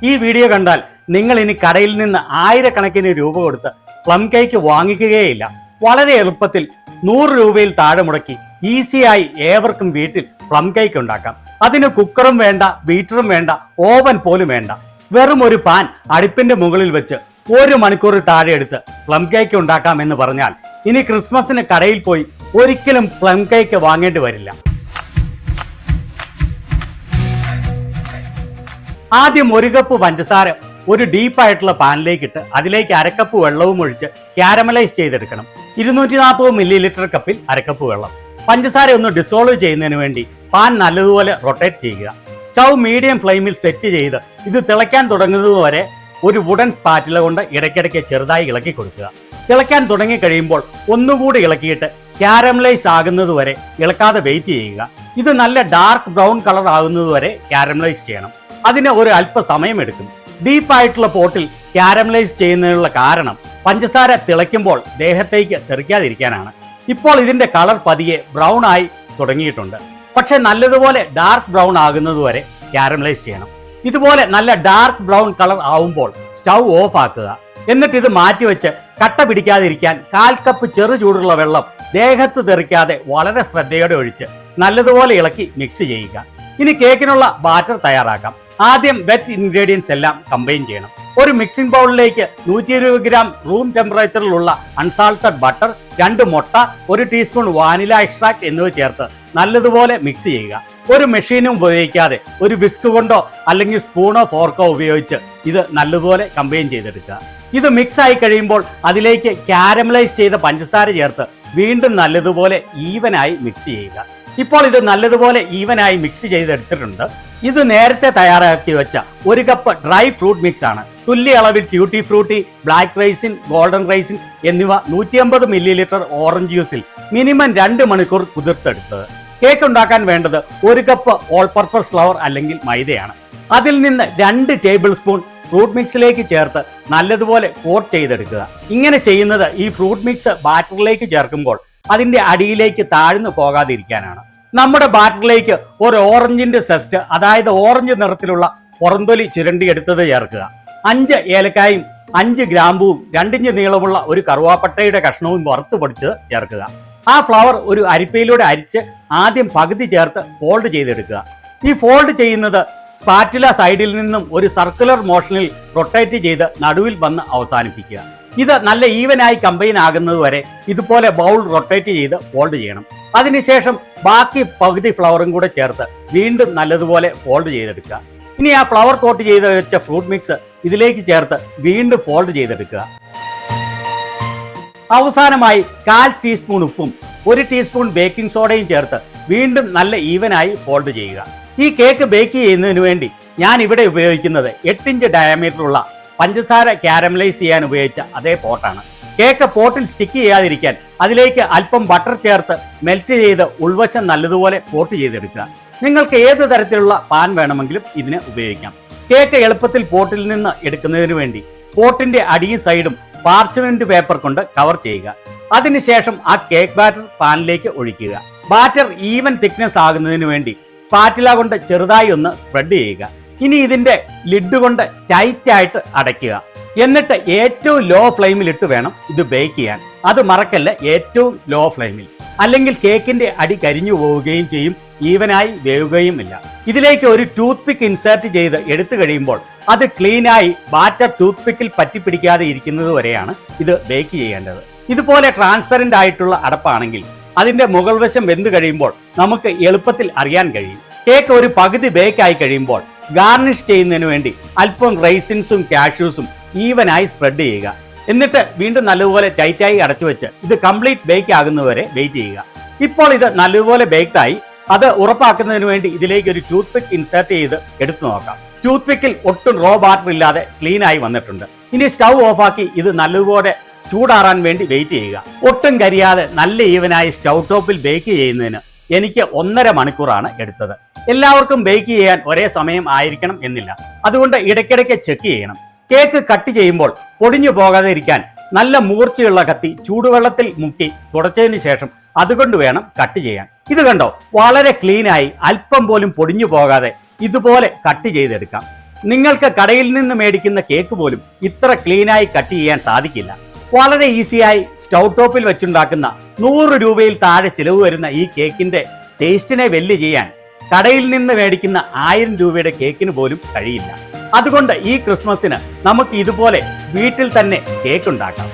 ഈ വീഡിയോ കണ്ടാൽ നിങ്ങൾ ഇനി കടയിൽ നിന്ന് ആയിരക്കണക്കിന് രൂപ കൊടുത്ത് പ്ലം കേക്ക് വാങ്ങിക്കുകയില്ല. വളരെ എളുപ്പത്തിൽ 100 രൂപയിൽ താഴെ മുടക്കി ഈസിയായി ഏവർക്കും വീട്ടിൽ പ്ലം കേക്ക് ഉണ്ടാക്കാം. അതിന് കുക്കറും വേണ്ട, ബീറ്ററും വേണ്ട, ഓവൻ പോലും വേണ്ട. വെറും ഒരു പാൻ അടുപ്പിന്റെ മുകളിൽ വെച്ച് 1 മണിക്കൂർ താഴെ എടുത്ത് പ്ലം കേക്ക് ഉണ്ടാക്കാം എന്ന് പറഞ്ഞാൽ ഇനി ക്രിസ്മസിന് കടയിൽ പോയി ഒരിക്കലും പ്ലം കേക്ക് വാങ്ങേണ്ടി വരില്ല. ആദ്യം 1 കപ്പ് പഞ്ചസാര ഒരു ഡീപ്പായിട്ടുള്ള പാനിലേക്ക് ഇട്ട് അതിലേക്ക് 1/2 കപ്പ് വെള്ളവും ഒഴിച്ച് ക്യാരമലൈസ് ചെയ്തെടുക്കണം. 240 മില്ലി കപ്പിൽ 1/2 കപ്പ് വെള്ളം. പഞ്ചസാര ഒന്ന് ഡിസോൾവ് ചെയ്യുന്നതിന് വേണ്ടി പാൻ നല്ലതുപോലെ റൊട്ടേറ്റ് ചെയ്യുക. സ്റ്റൗ മീഡിയം ഫ്ലെയിമിൽ സെറ്റ് ചെയ്ത് ഇത് തിളയ്ക്കാൻ തുടങ്ങുന്നതുവരെ ഒരു വുഡൻ സ്പാറ്റില കൊണ്ട് ഇടയ്ക്കിടയ്ക്ക് ചെറുതായി ഇളക്കി കൊടുക്കുക. തിളയ്ക്കാൻ തുടങ്ങി കഴിയുമ്പോൾ ഒന്നുകൂടി ഇളക്കിയിട്ട് ക്യാരമലൈസ് ആകുന്നതുവരെ ഇളക്കാതെ വെയിറ്റ് ചെയ്യുക. ഇത് നല്ല ഡാർക്ക് ബ്രൗൺ കളർ ആകുന്നതുവരെ ക്യാരമലൈസ് ചെയ്യണം. അതിന് ഒരു അല്പ സമയമെടുക്കും. ഡീപ്പായിട്ടുള്ള പോട്ടിൽ ക്യാരമലൈസ് ചെയ്യുന്നതിനുള്ള കാരണം പഞ്ചസാര തിളയ്ക്കുമ്പോൾ ദേഹത്തേക്ക് തെറിക്കാതിരിക്കാനാണ്. ഇപ്പോൾ ഇതിന്റെ കളർ പതിയെ ബ്രൗൺ ആയി തുടങ്ങിയിട്ടുണ്ട്. പക്ഷെ നല്ലതുപോലെ ഡാർക്ക് ബ്രൗൺ ആകുന്നതുവരെ ക്യാരമലൈസ് ചെയ്യണം. ഇതുപോലെ നല്ല ഡാർക്ക് ബ്രൗൺ കളർ ആവുമ്പോൾ സ്റ്റൗ ഓഫ് ആക്കുക. എന്നിട്ട് ഇത് മാറ്റിവെച്ച് കട്ട പിടിക്കാതിരിക്കാൻ 1/4 കപ്പ് ചെറു ചൂടുള്ള വെള്ളം ദേഹത്ത് തെറിക്കാതെ വളരെ ശ്രദ്ധയോടെ ഒഴിച്ച് നല്ലതുപോലെ ഇളക്കി മിക്സ് ചെയ്യുക. ഇനി കേക്കിനുള്ള ബാറ്റർ തയ്യാറാക്കാം. ആദ്യം വെറ്റ് ഇൻഗ്രീഡിയൻസ് എല്ലാം കമ്പൈൻ ചെയ്യണം. ഒരു മിക്സിംഗ് ബൗളിലേക്ക് 120 ഗ്രാം റൂം ടെമ്പറേച്ചറിലുള്ള അൺസാൾട്ടഡ് ബട്ടർ, 2 മുട്ട, 1 ടീസ്പൂൺ വാനില എക്സ്ട്രാക്ട് എന്നിവ ചേർത്ത് നല്ലതുപോലെ മിക്സ് ചെയ്യുക. ഒരു മെഷീനും ഉപയോഗിക്കാതെ ഒരു വിസ്ക് കൊണ്ടോ അല്ലെങ്കിൽ സ്പൂണോ ഫോർക്കോ ഉപയോഗിച്ച് ഇത് നല്ലതുപോലെ കമ്പൈൻ ചെയ്തെടുക്കുക. ഇത് മിക്സ് ആയി കഴിയുമ്പോൾ അതിലേക്ക് ക്യാരമലൈസ് ചെയ്ത പഞ്ചസാര ചേർത്ത് വീണ്ടും നല്ലതുപോലെ ഈവനായി മിക്സ് ചെയ്യുക. ഇപ്പോൾ ഇത് നല്ലതുപോലെ ഈവനായി മിക്സ് ചെയ്തെടുത്തിട്ടുണ്ട്. ഇത് നേരത്തെ തയ്യാറാക്കി വെച്ച 1 കപ്പ് ഡ്രൈ ഫ്രൂട്ട് മിക്സ് ആണ്. തുല്യ അളവിൽ ട്യൂട്ടി Frooti, black Raisen, golden Raisen എന്നിവ 150 മില്ലി ഓറഞ്ച് ജ്യൂസിൽ മിനിമം 2 മണിക്കൂർ കുതിർത്തെടുത്തത്. കേക്ക് ഉണ്ടാക്കാൻ വേണ്ടത് 1 കപ്പ് ഓൾ പർപ്പസ് ഫ്ലവർ അല്ലെങ്കിൽ മൈദയാണ്. അതിൽ നിന്ന് 2 ടേബിൾ സ്പൂൺ ഫ്രൂട്ട് മിക്സിലേക്ക് ചേർത്ത് നല്ലതുപോലെ കോട്ട് ചെയ്തെടുക്കുക. ഇങ്ങനെ ചെയ്യുന്നത് ഈ ഫ്രൂട്ട് മിക്സ് ബാറ്ററിലേക്ക് ചേർക്കുമ്പോൾ അതിന്റെ അടിയിലേക്ക് താഴ്ന്നു പോകാതിരിക്കാനാണ്. നമ്മുടെ ബാറ്ററിലേക്ക് ഒരു ഓറഞ്ചിന്റെ സെസ്റ്റ്, അതായത് ഓറഞ്ച് നിറത്തിലുള്ള പുറന്തൊലി ചുരണ്ടിയെടുത്തത് ചേർക്കുക. 5 ഏലക്കായും 5 ഗ്രാമ്പുവും 2 ഇഞ്ച് നീളമുള്ള ഒരു കറുവാപ്പട്ടയുടെ കഷ്ണവും വറുത്ത് പൊടിച്ച് ചേർക്കുക. ആ ഫ്ലവർ ഒരു അരിപ്പയിലൂടെ അരിച്ച് ആദ്യം പകുതി ചേർത്ത് ഫോൾഡ് ചെയ്തെടുക്കുക. ഈ ഫോൾഡ് ചെയ്യുന്നത് സ്പാറ്റുല സൈഡിൽ നിന്നും ഒരു സർക്കുലർ മോഷനിൽ റൊട്ടേറ്റ് ചെയ്ത് നടുവിൽ വന്ന് അവസാനിപ്പിക്കുക. ഇത് നല്ല ഈവനായി കമ്പൈൻ ആകുന്നത് വരെ ഇതുപോലെ ബൗൾ റൊട്ടേറ്റ് ചെയ്ത് ഫോൾഡ് ചെയ്യണം. അതിനുശേഷം ബാക്കി പകുതി ഫ്ലവറും കൂടെ ചേർത്ത് വീണ്ടും നല്ലതുപോലെ ഫോൾഡ് ചെയ്തെടുക്കുക. ഇനി ആ ഫ്ലവർ കോട്ട് ചെയ്ത് വെച്ച ഫ്രൂട്ട് മിക്സ് ഇതിലേക്ക് ചേർത്ത് വീണ്ടും ഫോൾഡ് ചെയ്തെടുക്കുക. അവസാനമായി 1/4 ടീസ്പൂൺ ഉപ്പും 1 ടീസ്പൂൺ ബേക്കിംഗ് സോഡയും ചേർത്ത് വീണ്ടും നല്ല ഈവനായി ഫോൾഡ് ചെയ്യുക. ഈ കേക്ക് ബേക്ക് ചെയ്യുന്നതിന് വേണ്ടി ഞാൻ ഇവിടെ ഉപയോഗിക്കുന്നത് 8 ഇഞ്ച് ഡയമീറ്ററുള്ള പഞ്ചസാര ക്യാരമലൈസ് ചെയ്യാൻ ഉപയോഗിച്ച അതേ പോട്ടാണ്. കേക്ക് പോട്ടിൽ സ്റ്റിക്ക് ചെയ്യാതിരിക്കാൻ അതിലേക്ക് അല്പം ബട്ടർ ചേർത്ത് മെൽറ്റ് ചെയ്ത് ഉൾവശം നല്ലതുപോലെ കോട്ട് ചെയ്തെടുക്കുക. നിങ്ങൾക്ക് ഏത് തരത്തിലുള്ള പാൻ വേണമെങ്കിലും ഇതിന് ഉപയോഗിക്കാം. കേക്ക് എളുപ്പത്തിൽ പോട്ടിൽ നിന്ന് എടുക്കുന്നതിന് വേണ്ടി പോട്ടിന്റെ അടിയും സൈഡും പാർച്ച്മെന്റ് പേപ്പർ കൊണ്ട് കവർ ചെയ്യുക. അതിനുശേഷം ആ കേക്ക് ബാറ്റർ പാനിലേക്ക് ഒഴിക്കുക. ബാറ്റർ ഈവൻ തിക്നെസ് ആകുന്നതിന് വേണ്ടി സ്പാറ്റുല കൊണ്ട് ചെറുതായി ഒന്ന് സ്പ്രെഡ് ചെയ്യുക. ഇനി ഇതിന്റെ ലിഡ് കൊണ്ട് ടൈറ്റ് ആയിട്ട് അടയ്ക്കുക. എന്നിട്ട് ഏറ്റവും ലോ ഫ്ലെയിമിൽ ഇട്ട് വേണം ഇത് ബേക്ക് ചെയ്യാൻ. അത് മറക്കല്ല, ഏറ്റവും ലോ ഫ്ലെയിമിൽ, അല്ലെങ്കിൽ കേക്കിന്റെ അടി കരിഞ്ഞു പോവുകയും ചെയ്യും, ഈവനായി വേവുകയും ഇല്ല. ഇതിലേക്ക് ഒരു ടൂത്ത് പിക്ക് ഇൻസേർട്ട് ചെയ്ത് എടുത്തു കഴിയുമ്പോൾ അത് ക്ലീനായി ബാറ്റർ ടൂത്ത് പിക്കിൽ പറ്റിപ്പിടിക്കാതെ ഇരിക്കുന്നത് വരെയാണ് ഇത് ബേക്ക് ചെയ്യേണ്ടത്. ഇതുപോലെ ട്രാൻസ്പെറന്റ് ആയിട്ടുള്ള അടപ്പാണെങ്കിൽ അതിന്റെ മുകൾ വശം വെന്ത് കഴിയുമ്പോൾ നമുക്ക് എളുപ്പത്തിൽ അറിയാൻ കഴിയും. കേക്ക് ഒരു പകുതി ബേക്ക് ആയി കഴിയുമ്പോൾ ഗാർണിഷ് ചെയ്യുന്നതിന് വേണ്ടി അല്പം റൈസിൻസും കാഷ്യൂസും ഈവനായി സ്പ്രെഡ് ചെയ്യുക. എന്നിട്ട് വീണ്ടും നല്ലതുപോലെ ടൈറ്റായി അടച്ചു വെച്ച് ഇത് കംപ്ലീറ്റ് ബേക്ക് ആകുന്നതുവരെ വെയിറ്റ് ചെയ്യുക. ഇപ്പോൾ ഇത് നല്ലതുപോലെ ബേക്ക്ഡ് ആയി. അത് ഉറപ്പാക്കുന്നതിന് വേണ്ടി ഇതിലേക്ക് ഒരു ടൂത്ത് പിക്ക് ഇൻസേർട്ട് ചെയ്ത് എടുത്തു നോക്കാം. ടൂത്ത് പിക്കിൽ ഒട്ടും റോ ബാറ്റർ ഇല്ലാതെ ക്ലീൻ ആയി വന്നിട്ടുണ്ട്. ഇനി സ്റ്റൗ ഓഫാക്കി ഇത് നല്ലതുപോലെ ചൂടാറാൻ വേണ്ടി വെയിറ്റ് ചെയ്യുക. ഒട്ടും കരിയാതെ നല്ല ഈവനായി സ്റ്റൗ ടോപ്പിൽ ബേക്ക് ചെയ്യുന്നതിന് എനിക്ക് 1.5 മണിക്കൂറാണ് എടുത്തത്. എല്ലാവർക്കും ബേക്ക് ചെയ്യാൻ ഒരേ സമയം ആയിരിക്കണം എന്നില്ല. അതുകൊണ്ട് ഇടയ്ക്കിടയ്ക്ക് ചെക്ക് ചെയ്യണം. കേക്ക് കട്ട് ചെയ്യുമ്പോൾ പൊടിഞ്ഞു പോകാതെ ഇരിക്കാൻ നല്ല മൂർച്ചയുള്ള കത്തി ചൂടുവെള്ളത്തിൽ മുക്കി തുടച്ചതിന് ശേഷം അതുകൊണ്ട് വേണം കട്ട് ചെയ്യാൻ. ഇത് കണ്ടോ, വളരെ ക്ലീനായി അല്പം പോലും പൊടിഞ്ഞു പോകാതെ ഇതുപോലെ കട്ട് ചെയ്തെടുക്കാം. നിങ്ങൾക്ക് കടയിൽ നിന്ന് മേടിക്കുന്ന കേക്ക് പോലും ഇത്ര ക്ലീനായി കട്ട് ചെയ്യാൻ സാധിക്കില്ല. വളരെ ഈസിയായി സ്റ്റൗ ടോപ്പിൽ വെച്ചുണ്ടാക്കുന്ന 100 രൂപയിൽ താഴെ ചിലവ് വരുന്ന ഈ കേക്കിന്റെ ടേസ്റ്റിനെ വെല്ല് ചെയ്യാൻ കടയിൽ നിന്ന് മേടിക്കുന്ന 1000 രൂപയുടെ കേക്കിന് പോലും കഴിയില്ല. അതുകൊണ്ട് ഈ ക്രിസ്മസിന് നമുക്ക് ഇതുപോലെ വീട്ടിൽ തന്നെ കേക്ക് ഉണ്ടാക്കാം.